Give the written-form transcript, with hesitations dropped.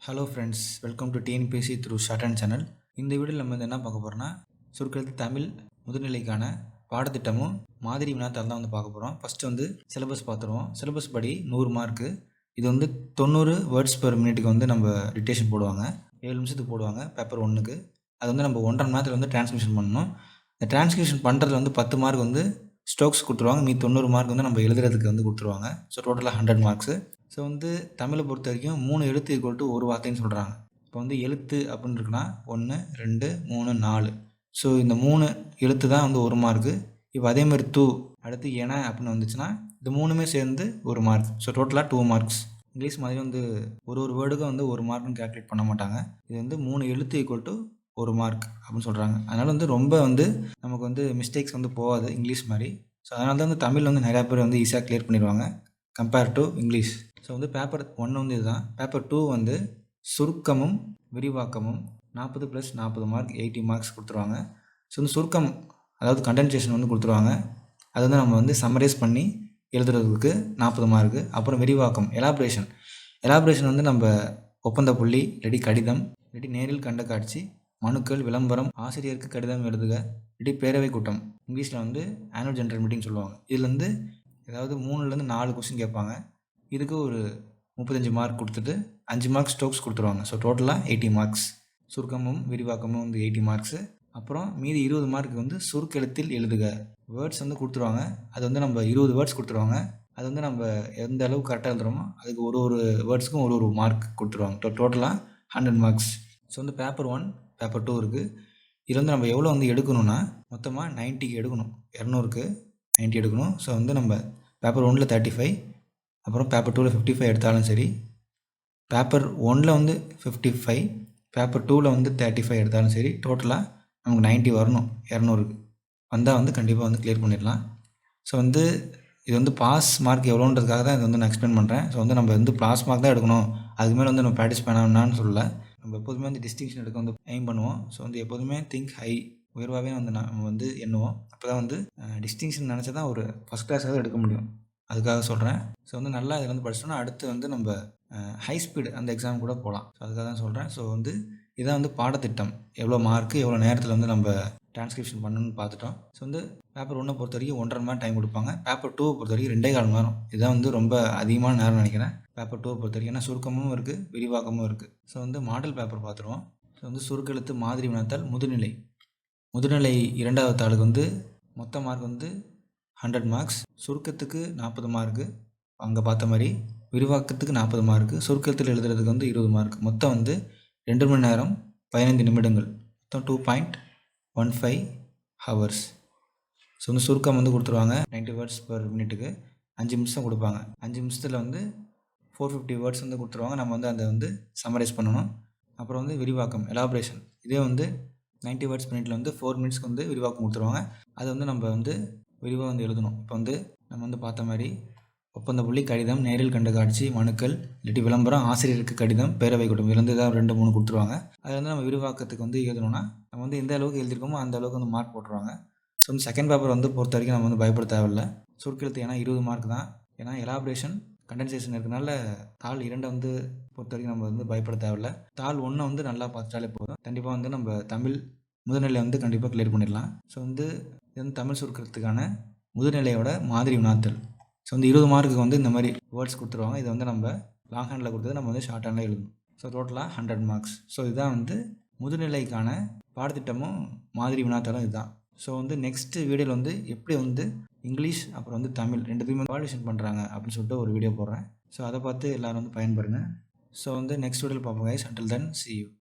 Hello friends, welcome to TNPSC through short and channel. இந்த வீடியோவில் நம்ம வந்து என்ன பார்க்க போகிறோம்னா, சுருக்கெழுத்து தமிழ் முதுநிலைக்கான பாடத்திட்டமும் மாதிரி வினாத்தாள் தான் வந்து பார்க்க போகிறோம். ஃபஸ்ட்டு வந்து சிலபஸ் பார்த்துருவோம். சிலபஸ் படி 100 மார்க்கு. இது வந்து 90 வேர்ட்ஸ் பெர் மினிட்டுக்கு வந்து நம்ம டிக்டேஷன் போடுவாங்க. 7 நிமிஷத்துக்கு போடுவாங்க பேப்பர் 1க்கு. அது வந்து நம்ம 1.5 மணி நேரத்தில் வந்து டிரான்ஸ்கிரிப்ஷன் பண்ணணும். இந்த டிரான்ஸ்கிரிப்ஷன் பண்ணுறதுல வந்து 10 மார்க் வந்து ஸ்ட்ரோக்ஸ் கொடுத்துருவாங்க. மீதி 90 மார்க் வந்து நம்ம எழுதுறதுக்கு வந்து கொடுத்துருவாங்க. ஸோ டோட்டலாக 100 மார்க்ஸு. ஸோ வந்து தமிழை பொறுத்த வரைக்கும் 3 எழுத்து ஈக்குவல் டு ஒரு வார்த்தைன்னு சொல்கிறாங்க. இப்போ வந்து எழுத்து அப்படின்னு இருக்குன்னா 1, 2, 3, 4. ஸோ இந்த 3 எழுத்து தான் வந்து 1 மார்க்கு. இப்போ அதேமாதிரி அடுத்து என அப்படின்னு வந்துச்சுன்னா இந்த 3மே சேர்ந்து 1 மார்க். ஸோ டோட்டலாக 2 மார்க்ஸ். இங்கிலீஷ் மாதிரி வந்து ஒரு வேர்டுக்கும் வந்து 1 மார்க்னு கேல்குலேட் பண்ண மாட்டாங்க. இது வந்து 3 எழுத்து ஈக்குவல் டு 1 மார்க் அப்படின்னு சொல்கிறாங்க. அதனால் வந்து ரொம்ப வந்து நமக்கு வந்து மிஸ்டேக்ஸ் வந்து போகாது இங்கிலீஷ் மாதிரி. ஸோ அதனால தான் வந்து தமிழ் வந்து நிறையா பேர் வந்து ஈஸியாக கிளியர் பண்ணிடுவாங்க கம்பேர் டு இங்கிலீஷ். ஸோ வந்து பேப்பர் 1 வந்து இதுதான். பேப்பர் 2 வந்து சுருக்கமும் விரிவாக்கமும் 40 + 40 மார்க் 80 மார்க்ஸ் கொடுத்துருவாங்க. ஸோ இந்த சுருக்கம் அதாவது கண்டென்சேஷன் வந்து கொடுத்துருவாங்க. அது வந்து நம்ம வந்து சம்மரைஸ் பண்ணி எழுதுறதுக்கு 40 மார்க்கு. அப்புறம் விரிவாக்கம் எலாபரேஷன் வந்து நம்ம ஒப்பந்த புள்ளி இல்லாட்டி கடிதம் இல்லாட்டி நேரில் கண்ட காட்சி மனுக்கள் விளம்பரம் ஆசிரியருக்கு கடிதம் எழுதுக இல்லாட்டி பேரவை கூட்டம் இங்கிலீஷில் வந்து ஆனுவல் ஜெனரல் மீட்டிங் சொல்லுவாங்க. இதில் வந்து ஏதாவது 3லேருந்து 4 கொஸ்டின் கேட்பாங்க. இதுக்கு ஒரு 35 மார்க் கொடுத்துட்டு 5 மார்க் ஸ்ட்ரோக்ஸ் கொடுத்துருவாங்க. ஸோ டோட்டலாக 80 மார்க்ஸ். சுருக்கமும் விரிவாக்கமும் வந்து 80 மார்க்ஸு. அப்புறம் மீதி 20 மார்க்கு வந்து சுருக்கெழுத்தில் எழுதுக வேர்ட்ஸ் வந்து கொடுத்துருவாங்க. அது வந்து நம்ம 20 வேர்ட்ஸ் கொடுத்துருவாங்க. அது வந்து நம்ம எந்த அளவுக்கு கரெக்டாக எழுதுகிறோமோ அதுக்கு ஒரு வேர்ட்ஸுக்கும் ஒரு மார்க் கொடுத்துருவாங்க. டோட்டலாக 100 மார்க்ஸ். ஸோ வந்து பேப்பர் 1 பேப்பர் 2 இருக்குது. இதில் வந்து நம்ம எவ்வளோ வந்து எடுக்கணும்னா மொத்தமாக 90க்கு எடுக்கணும். 200க்கு 90 எடுக்கணும். ஸோ வந்து நம்ம பேப்பர் 1ல் 35, அப்புறம் பேப்பர் 2ல் 55 எடுத்தாலும் சரி, பேப்பர் 1ல் வந்து 55, பேப்பர் 2ல் வந்து 35 எடுத்தாலும் சரி, டோட்டலாக நமக்கு 90 வரணும். 200க்கு வந்தால் வந்து கண்டிப்பாக வந்து கிளியர் பண்ணிடலாம். ஸோ வந்து இது வந்து பாஸ் மார்க் எவ்வளோன்றதுக்காக தான் இது வந்து நான் எக்ஸ்பிளைன் பண்ணுறேன். ஸோ வந்து நம்ம வந்து பாஸ் மார்க் தான் எடுக்கணும், அதுக்கு மேலே வந்து நம்ம ப்ராக்டிஸ் பண்ணணும்னு சொல்லலை. நம்ம எப்போதுமே வந்து டிஸ்டிங்ஷன் எடுக்க வந்து எய்ம் பண்ணுவோம். ஸோ வந்து எப்போதுமே திங்க் ஹை, உயர்வாகவே வந்து நம்ம வந்து எண்ணுவோம். அப்போ தான் வந்து டிஸ்டிங்ஷன் நினச்சா தான் ஒரு ஃபஸ்ட் கிளாஸாவது எடுக்க முடியும். அதுக்காக சொல்கிறேன். ஸோ வந்து நல்லா இதில் வந்து படிச்சோன்னா அடுத்து வந்து நம்ம ஹை ஸ்பீடு அந்த எக்ஸாம் கூட போகலாம். ஸோ அதுக்காக தான் சொல்கிறேன். ஸோ வந்து இதான் வந்து பாடத்திட்டம். எவ்வளோ மார்க்கு எவ்வளோ நேரத்தில் வந்து நம்ம டிரான்ஸ்கிரிப்ஷன் பண்ணணும்னு பார்த்துட்டோம். ஸோ வந்து பேப்பர் 1 பொறுத்த வரைக்கும் 1.5 மணி நேரம் டைம் கொடுப்பாங்க. பேப்பர் 2 பொறுத்த வரைக்கும் 2.25 மணி நேரம். இதுதான் வந்து ரொம்ப அதிகமான நேரம் நினைக்கிறேன் பேப்பர் 2 பொறுத்த வரைக்கும். ஏன்னா சுருக்கமும் இருக்குது விரிவாக்கமும் இருக்குது. ஸோ வந்து மாடல் பேப்பர் பார்த்துருவோம். ஸோ வந்து சுருக்கெழுத்து மாதிரி வினாத்தாள் முதுநிலை 2வது தாளுக்கு வந்து மொத்த மார்க் வந்து 100 மார்க்ஸ். சுருக்கத்துக்கு 40 மார்க்கு அங்கே பார்த்த மாதிரி, விரிவாக்கத்துக்கு 40 மார்க்கு, சுருக்கத்தில் எழுதுறதுக்கு வந்து 20 மார்க். மொத்தம் வந்து 2 மணி நேரம் 15 நிமிடங்கள். மொத்தம் 2.15 ஹவர்ஸ். ஸோ வந்து சுருக்கம் வந்து கொடுத்துருவாங்க 90 வேர்ட்ஸ் பெர் மினிட்டுக்கு. 5 நிமிஷம் கொடுப்பாங்க. 5 நிமிஷத்தில் வந்து 450 வேர்ட்ஸ் வந்து கொடுத்துருவாங்க. நம்ம வந்து அதை வந்து சம்மரைஸ் பண்ணணும். அப்புறம் வந்து விரிவாக்கம் எலாபரேஷன், இதே வந்து 90 வேர்ட்ஸ் மினிட்டில் வந்து 4 மினிட்ஸ்க்கு வந்து விரிவாக்கம் கொடுத்துருவாங்க. அதை வந்து நம்ம வந்து விரிவாக வந்து எழுதணும். இப்போ வந்து நம்ம வந்து பார்த்த மாதிரி ஒப்பந்த புள்ளி கடிதம் நேரில் கண்ட காட்சி மனுக்கள் இல்லாட்டி விளம்பரம் ஆசிரியருக்கு கடிதம் பேரவை கூட்டம் இருந்து தான் 2, 3 கொடுத்துருவாங்க. அதில் வந்து நம்ம விரிவாக்கத்துக்கு வந்து எழுதணும்னா நம்ம வந்து எந்த அளவுக்கு எழுதிருக்கோமோ அந்த அளவுக்கு வந்து மார்க் போட்டுருவாங்க. ஸோ வந்து செகண்ட் பேப்பர் வந்து பொறுத்த வரைக்கும் நம்ம வந்து பயப்பட தேவையில்லை. சுருக்கெழுத்து ஏன்னா 20 மார்க் தான். ஏன்னா எலாபரேஷன் கண்டென்சேஷன் இருக்கனால தாள் 2 வந்து பொறுத்த வரைக்கும் நம்ம வந்து பயப்பட தேவையில்லை. தாள் 1 வந்து நல்லா பார்த்துட்டாலே போதும். கண்டிப்பாக வந்து நம்ம தமிழ் முதுநிலை வந்து கண்டிப்பாக கிளியர் பண்ணிடலாம். ஸோ வந்து இது வந்து தமிழ் சுருக்கிறதுக்கான முதுநிலையோட மாதிரி வினாத்தல். ஸோ வந்து 20 மார்க்குக்கு வந்து இந்த மாதிரி வேர்ட்ஸ் கொடுத்துருவாங்க. இதை வந்து நம்ம லாங் ஹேண்டில் கொடுத்தது நம்ம வந்து ஷார்ட் ஹேண்டில் எழுதணும். ஸோ டோட்டலாக 100 மார்க்ஸ். ஸோ இதுதான் வந்து முதுநிலைக்கான பாடத்திட்டமும் மாதிரி வினாத்தாலும் இதுதான். ஸோ வந்து நெக்ஸ்ட் வீடியோவில் வந்து எப்படி வந்து இங்கிலீஷ் அப்புறம் வந்து தமிழ் ரெண்டுத்தையுமே வால்யூஷன் பண்ணுறாங்க அப்படின்னு சொல்லிட்டு ஒரு வீடியோ போடுறேன். ஸோ அதை பார்த்து எல்லோரும் வந்து பயன்பெறுங்க. ஸோ வந்து நெக்ஸ்ட் வீடியோவில் பார்ப்போம் guys. Until then see you.